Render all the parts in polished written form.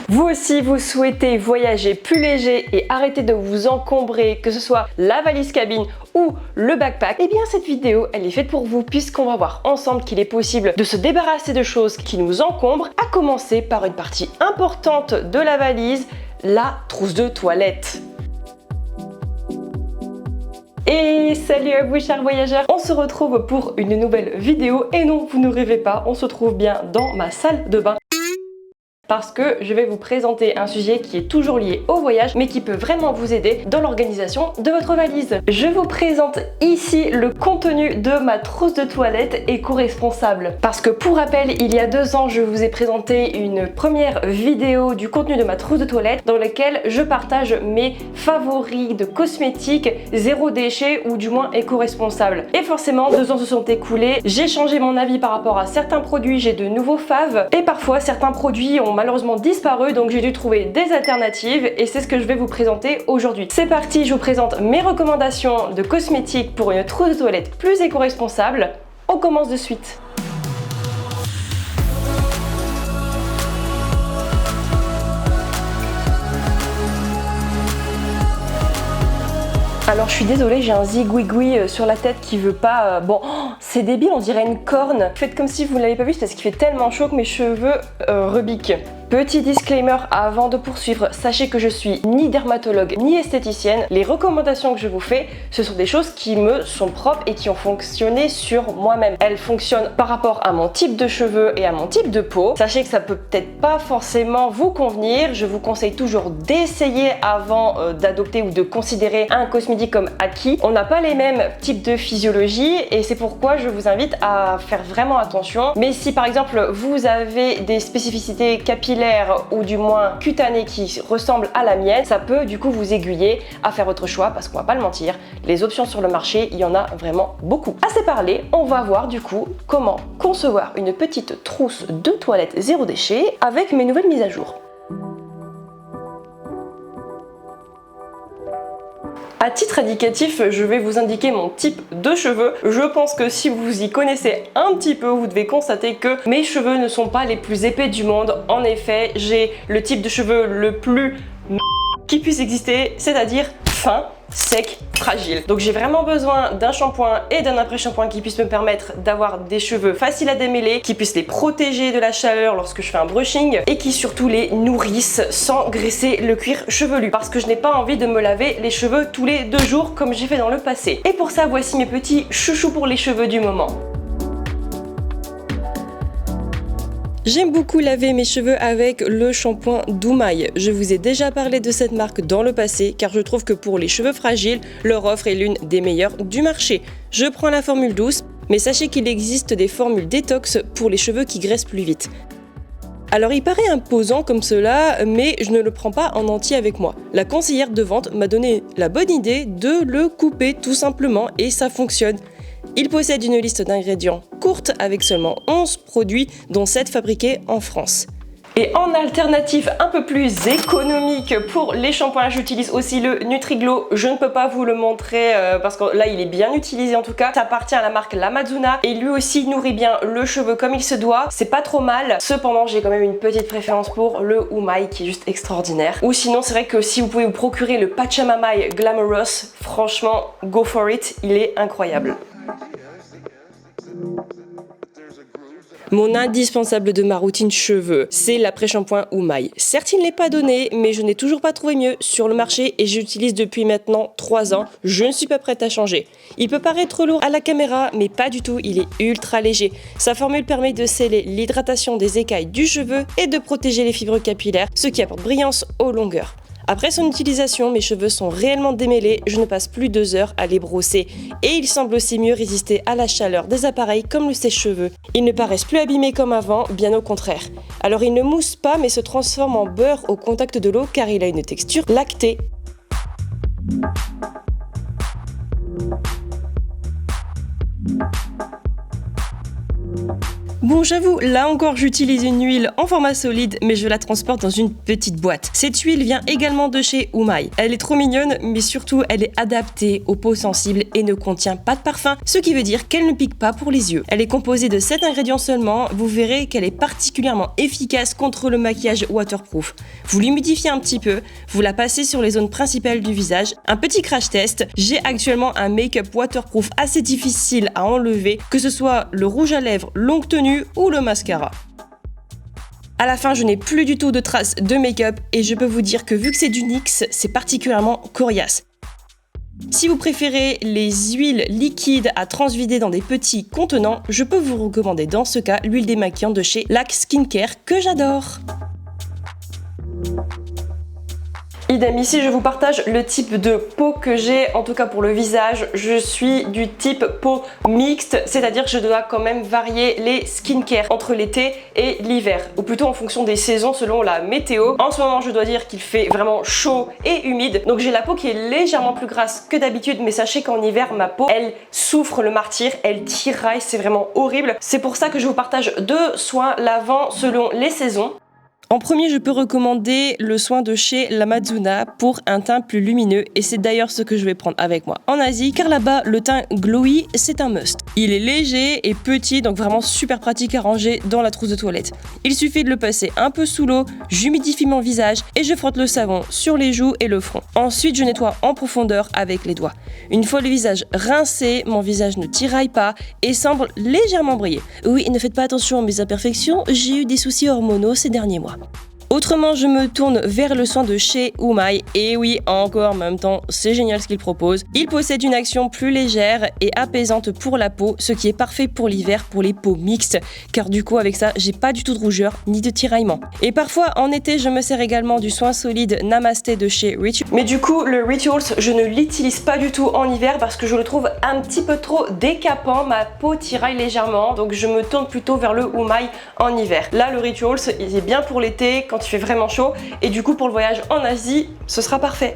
Vous aussi, vous souhaitez voyager plus léger et arrêter de vous encombrer, que ce soit la valise cabine ou le backpack, eh bien cette vidéo, elle est faite pour vous puisqu'on va voir ensemble qu'il est possible de se débarrasser de choses qui nous encombrent, à commencer par une partie importante de la valise, la trousse de toilette. Et salut à vous chers voyageurs, on se retrouve pour une nouvelle vidéo et non, vous ne rêvez pas, on se trouve bien dans ma salle de bain. Parce que je vais vous présenter un sujet qui est toujours lié au voyage mais qui peut vraiment vous aider dans l'organisation de votre valise. Je vous présente ici le contenu de ma trousse de toilette éco-responsable. Parce que pour rappel, il y a 2 ans, je vous ai présenté une première vidéo du contenu de ma trousse de toilette dans laquelle je partage mes favoris de cosmétiques zéro déchet ou du moins éco-responsables. Et forcément, 2 ans se sont écoulés, j'ai changé mon avis par rapport à certains produits, j'ai de nouveaux faves et parfois certains produits ont malheureusement disparu, donc j'ai dû trouver des alternatives et c'est ce que je vais vous présenter aujourd'hui. C'est parti, je vous présente mes recommandations de cosmétiques pour une trousse de toilette plus éco-responsable. On commence de suite. Alors je suis désolée, j'ai un zigouigoui sur la tête qui veut pas... Bon, c'est débile, on dirait une corne. Faites comme si vous ne l'avez pas vu, c'est parce qu'il fait tellement chaud que mes cheveux rebiquent. Petit disclaimer avant de poursuivre, sachez que je suis ni dermatologue ni esthéticienne. Les recommandations que je vous fais, ce sont des choses qui me sont propres et qui ont fonctionné sur moi-même. Elles fonctionnent par rapport à mon type de cheveux et à mon type de peau. Sachez que ça peut peut-être pas forcément vous convenir. Je vous conseille toujours d'essayer avant d'adopter ou de considérer un cosmétique comme acquis. On n'a pas les mêmes types de physiologie et c'est pourquoi je vous invite à faire vraiment attention. Mais si par exemple vous avez des spécificités capillaires ou du moins cutanées qui ressemblent à la mienne, ça peut du coup vous aiguiller à faire votre choix parce qu'on va pas le mentir, les options sur le marché, il y en a vraiment beaucoup. Assez parlé, on va voir du coup comment concevoir une petite trousse de toilette zéro déchet avec mes nouvelles mises à jour. À titre indicatif, je vais vous indiquer mon type de cheveux. Je pense que si vous y connaissez un petit peu, vous devez constater que mes cheveux ne sont pas les plus épais du monde. En effet, j'ai le type de cheveux le plus qui puisse exister, c'est-à-dire fin, sec, fragile. Donc j'ai vraiment besoin d'un shampoing et d'un après-shampoing qui puissent me permettre d'avoir des cheveux faciles à démêler, qui puissent les protéger de la chaleur lorsque je fais un brushing et qui surtout les nourrissent sans graisser le cuir chevelu parce que je n'ai pas envie de me laver les cheveux tous les 2 jours comme j'ai fait dans le passé. Et pour ça, voici mes petits chouchous pour les cheveux du moment. J'aime beaucoup laver mes cheveux avec le shampoing Doumaï. Je vous ai déjà parlé de cette marque dans le passé car je trouve que pour les cheveux fragiles, leur offre est l'une des meilleures du marché. Je prends la formule douce, mais sachez qu'il existe des formules détox pour les cheveux qui graissent plus vite. Alors il paraît imposant comme cela, mais je ne le prends pas en entier avec moi. La conseillère de vente m'a donné la bonne idée de le couper tout simplement et ça fonctionne. Il possède une liste d'ingrédients courte avec seulement 11 produits dont 7 fabriqués en France. Et en alternative un peu plus économique pour les shampoings, j'utilise aussi le Nutriglo. Je ne peux pas vous le montrer parce que là il est bien utilisé en tout cas. Ça appartient à la marque L'Amazuna et lui aussi nourrit bien le cheveu comme il se doit. C'est pas trop mal. Cependant j'ai quand même une petite préférence pour le Oumaï qui est juste extraordinaire. Ou sinon c'est vrai que si vous pouvez vous procurer le Pachamamay Glamorous, franchement go for it, il est incroyable. Mon indispensable de ma routine cheveux, c'est l'après-shampoing Oumaï. Certes, il n'est pas donné, mais je n'ai toujours pas trouvé mieux sur le marché et j'utilise depuis maintenant 3 ans. Je ne suis pas prête à changer. Il peut paraître lourd à la caméra, mais pas du tout, il est ultra léger. Sa formule permet de sceller l'hydratation des écailles du cheveu et de protéger les fibres capillaires, ce qui apporte brillance aux longueurs. Après son utilisation, mes cheveux sont réellement démêlés, je ne passe plus 2 heures à les brosser. Et ils semblent aussi mieux résister à la chaleur des appareils comme le sèche-cheveux. Ils ne paraissent plus abîmés comme avant, bien au contraire. Alors il ne mousse pas mais se transforme en beurre au contact de l'eau car il a une texture lactée. Bon, j'avoue, là encore j'utilise une huile en format solide, mais je la transporte dans une petite boîte. Cette huile vient également de chez Umai. Elle est trop mignonne, mais surtout elle est adaptée aux peaux sensibles et ne contient pas de parfum, ce qui veut dire qu'elle ne pique pas pour les yeux. Elle est composée de 7 ingrédients seulement, vous verrez qu'elle est particulièrement efficace contre le maquillage waterproof. Vous l'humidifiez un petit peu, vous la passez sur les zones principales du visage. Un petit crash test, j'ai actuellement un make-up waterproof assez difficile à enlever, que ce soit le rouge à lèvres longue tenue ou le mascara. À la fin, je n'ai plus du tout de traces de make-up et je peux vous dire que vu que c'est du NYX, c'est particulièrement coriace. Si vous préférez les huiles liquides à transvider dans des petits contenants, je peux vous recommander dans ce cas l'huile démaquillante de chez LAC Skincare que j'adore. Idem, ici je vous partage le type de peau que j'ai, en tout cas pour le visage, je suis du type peau mixte, c'est-à-dire que je dois quand même varier les skincare entre l'été et l'hiver, ou plutôt en fonction des saisons selon la météo. En ce moment je dois dire qu'il fait vraiment chaud et humide, donc j'ai la peau qui est légèrement plus grasse que d'habitude, mais sachez qu'en hiver ma peau elle souffre le martyre, elle tiraille, c'est vraiment horrible. C'est pour ça que je vous partage deux soins lavants selon les saisons. En premier, je peux recommander le soin de chez L'Amazuna pour un teint plus lumineux et c'est d'ailleurs ce que je vais prendre avec moi en Asie car là-bas, le teint glowy, c'est un must. Il est léger et petit, donc vraiment super pratique à ranger dans la trousse de toilette. Il suffit de le passer un peu sous l'eau, j'humidifie mon visage et je frotte le savon sur les joues et le front. Ensuite, je nettoie en profondeur avec les doigts. Une fois le visage rincé, mon visage ne tiraille pas et semble légèrement briller. Oui, ne faites pas attention à mes imperfections, j'ai eu des soucis hormonaux ces derniers mois. Autrement, je me tourne vers le soin de chez Umai, et oui, encore en même temps, c'est génial ce qu'il propose. Il possède une action plus légère et apaisante pour la peau, ce qui est parfait pour l'hiver pour les peaux mixtes, car du coup avec ça, j'ai pas du tout de rougeur ni de tiraillement. Et parfois en été, je me sers également du soin solide Namasté de chez Rituals. Mais du coup, le Rituals, je ne l'utilise pas du tout en hiver parce que je le trouve un petit peu trop décapant, ma peau tiraille légèrement, donc je me tourne plutôt vers le Umai en hiver. Là, le Rituals, il est bien pour l'été, quand il fait vraiment chaud et du coup pour le voyage en Asie ce sera parfait.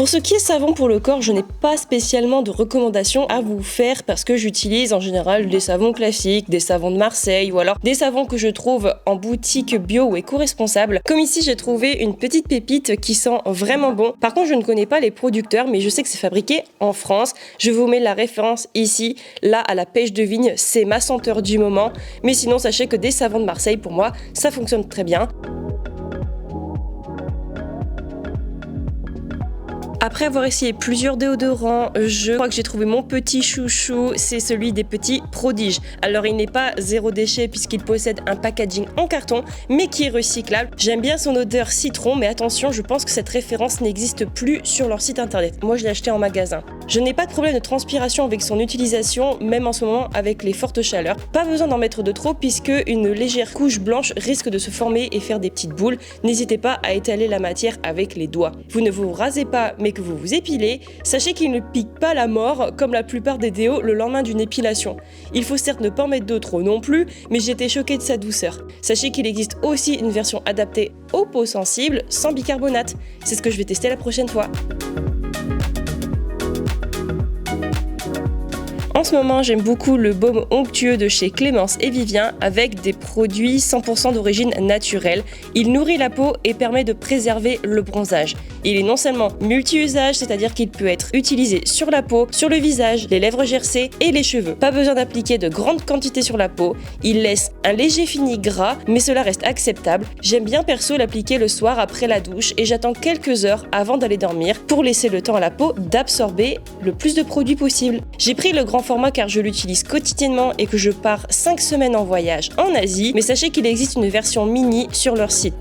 Pour ce qui est savon pour le corps, je n'ai pas spécialement de recommandations à vous faire parce que j'utilise en général des savons classiques, des savons de Marseille ou alors des savons que je trouve en boutique bio ou éco-responsable. Comme ici, j'ai trouvé une petite pépite qui sent vraiment bon. Par contre, je ne connais pas les producteurs, mais je sais que c'est fabriqué en France. Je vous mets la référence ici. Là, à la pêche de vigne, c'est ma senteur du moment. Mais sinon, sachez que des savons de Marseille, pour moi, ça fonctionne très bien. Après avoir essayé plusieurs déodorants, je crois que j'ai trouvé mon petit chouchou, c'est celui des petits prodiges. Alors il n'est pas zéro déchet puisqu'il possède un packaging en carton, mais qui est recyclable. J'aime bien son odeur citron, mais attention, je pense que cette référence n'existe plus sur leur site internet. Moi je l'ai acheté en magasin. Je n'ai pas de problème de transpiration avec son utilisation, même en ce moment avec les fortes chaleurs. Pas besoin d'en mettre de trop puisque une légère couche blanche risque de se former et faire des petites boules. N'hésitez pas à étaler la matière avec les doigts. Vous ne vous rasez pas, mais que vous vous épilez, sachez qu'il ne pique pas la mort comme la plupart des déos le lendemain d'une épilation. Il faut certes ne pas en mettre de trop non plus, mais j'étais choquée de sa douceur. Sachez qu'il existe aussi une version adaptée aux peaux sensibles sans bicarbonate. C'est ce que je vais tester la prochaine fois. En ce moment, j'aime beaucoup le baume onctueux de chez Clémence et Vivien avec des produits 100% d'origine naturelle. Il nourrit la peau et permet de préserver le bronzage. Il est non seulement multi-usage, c'est-à-dire qu'il peut être utilisé sur la peau, sur le visage, les lèvres gercées et les cheveux. Pas besoin d'appliquer de grandes quantités sur la peau. Il laisse un léger fini gras, mais cela reste acceptable. J'aime bien perso l'appliquer le soir après la douche et j'attends quelques heures avant d'aller dormir pour laisser le temps à la peau d'absorber le plus de produits possible. J'ai pris le grand format car je l'utilise quotidiennement et que je pars 5 semaines en voyage en Asie, mais sachez qu'il existe une version mini sur leur site.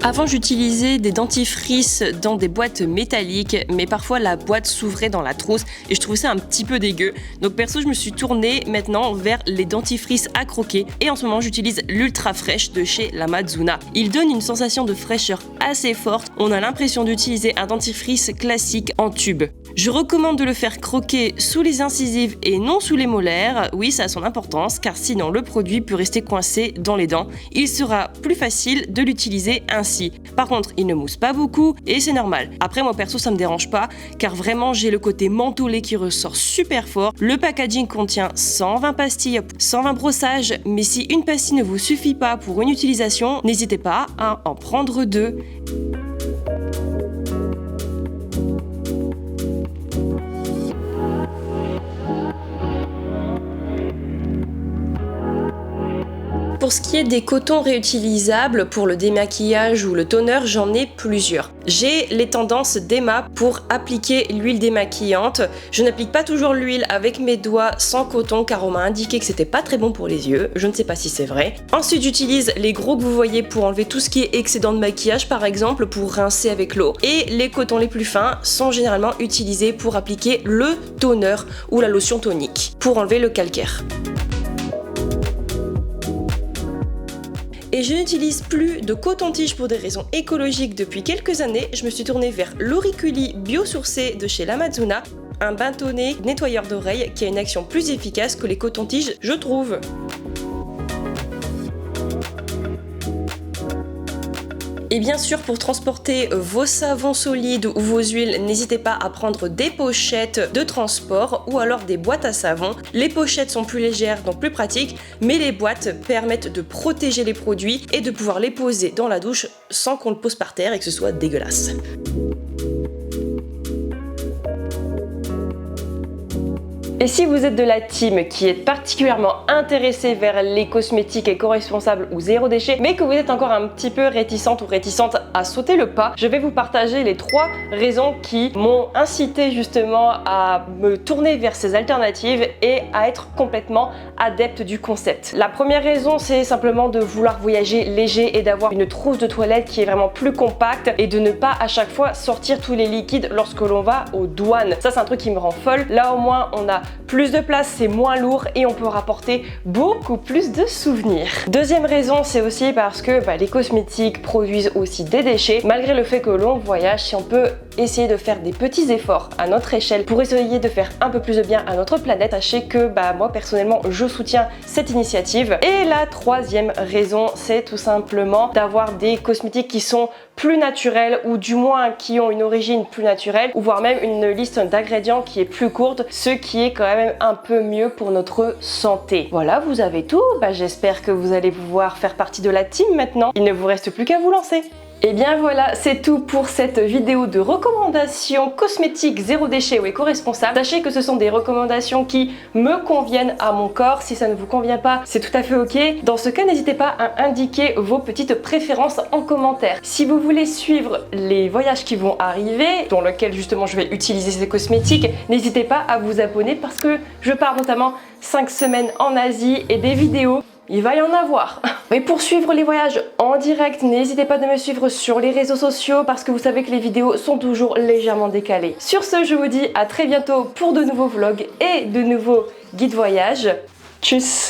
Avant, j'utilisais des dentifrices dans des boîtes métalliques, mais parfois la boîte s'ouvrait dans la trousse et je trouvais ça un petit peu dégueu. Donc perso, je me suis tournée maintenant vers les dentifrices à croquer et en ce moment, j'utilise l'Ultra Fresh de chez L'Amazuna. Il donne une sensation de fraîcheur assez forte. On a l'impression d'utiliser un dentifrice classique en tube. Je recommande de le faire croquer sous les incisives et non sous les molaires. Oui, ça a son importance car sinon le produit peut rester coincé dans les dents. Il sera plus facile de l'utiliser ainsi. Par contre, il ne mousse pas beaucoup et c'est normal. Après, moi perso, ça me dérange pas car vraiment j'ai le côté mentholé qui ressort super fort. Le packaging contient 120 pastilles, 120 brossages, mais si une pastille ne vous suffit pas pour une utilisation, n'hésitez pas à en prendre 2. Pour ce qui est des cotons réutilisables pour le démaquillage ou le toner, j'en ai plusieurs. J'ai les tendances d'Emma pour appliquer l'huile démaquillante. Je n'applique pas toujours l'huile avec mes doigts sans coton car on m'a indiqué que c'était pas très bon pour les yeux. Je ne sais pas si c'est vrai. Ensuite, j'utilise les gros que vous voyez pour enlever tout ce qui est excédent de maquillage, par exemple pour rincer avec l'eau. Et les cotons les plus fins sont généralement utilisés pour appliquer le toner ou la lotion tonique pour enlever le calcaire. Et je n'utilise plus de coton-tige pour des raisons écologiques depuis quelques années. Je me suis tournée vers l'Auriculi biosourcé de chez l'Amazona, un bâtonnet nettoyeur d'oreilles qui a une action plus efficace que les cotons-tiges, je trouve. Et bien sûr, pour transporter vos savons solides ou vos huiles, n'hésitez pas à prendre des pochettes de transport ou alors des boîtes à savon. Les pochettes sont plus légères, donc plus pratiques, mais les boîtes permettent de protéger les produits et de pouvoir les poser dans la douche sans qu'on le pose par terre et que ce soit dégueulasse. Et si vous êtes de la team qui est particulièrement intéressée vers les cosmétiques éco-responsables ou zéro déchet, mais que vous êtes encore un petit peu réticente ou réticente à sauter le pas, je vais vous partager les 3 raisons qui m'ont incité justement à me tourner vers ces alternatives et à être complètement adepte du concept. La première raison, c'est simplement de vouloir voyager léger et d'avoir une trousse de toilette qui est vraiment plus compacte et de ne pas à chaque fois sortir tous les liquides lorsque l'on va aux douanes. Ça, c'est un truc qui me rend folle. Là, au moins, on a plus de place, c'est moins lourd et on peut rapporter beaucoup plus de souvenirs. Deuxième raison, c'est aussi parce que les cosmétiques produisent aussi des déchets. Malgré le fait que l'on voyage, si on peut essayer de faire des petits efforts à notre échelle pour essayer de faire un peu plus de bien à notre planète, sachez que moi personnellement je soutiens cette initiative. Et la troisième raison, c'est tout simplement d'avoir des cosmétiques qui sont plus naturels ou du moins qui ont une origine plus naturelle ou voire même une liste d'ingrédients qui est plus courte, ce qui est quand même un peu mieux pour notre santé. Voilà, vous avez tout. J'espère que vous allez pouvoir faire partie de la team maintenant. Il ne vous reste plus qu'à vous lancer. Et bien voilà, c'est tout pour cette vidéo de recommandations cosmétiques zéro déchet ou éco-responsable. Sachez que ce sont des recommandations qui me conviennent à mon corps. Si ça ne vous convient pas, c'est tout à fait ok. Dans ce cas, n'hésitez pas à indiquer vos petites préférences en commentaire. Si vous voulez suivre les voyages qui vont arriver, dans lesquels justement je vais utiliser ces cosmétiques, n'hésitez pas à vous abonner parce que je pars notamment 5 semaines en Asie et des vidéos. Il va y en avoir. Mais pour suivre les voyages en direct, n'hésitez pas de me suivre sur les réseaux sociaux parce que vous savez que les vidéos sont toujours légèrement décalées. Sur ce, je vous dis à très bientôt pour de nouveaux vlogs et de nouveaux guides voyage. Tchuss!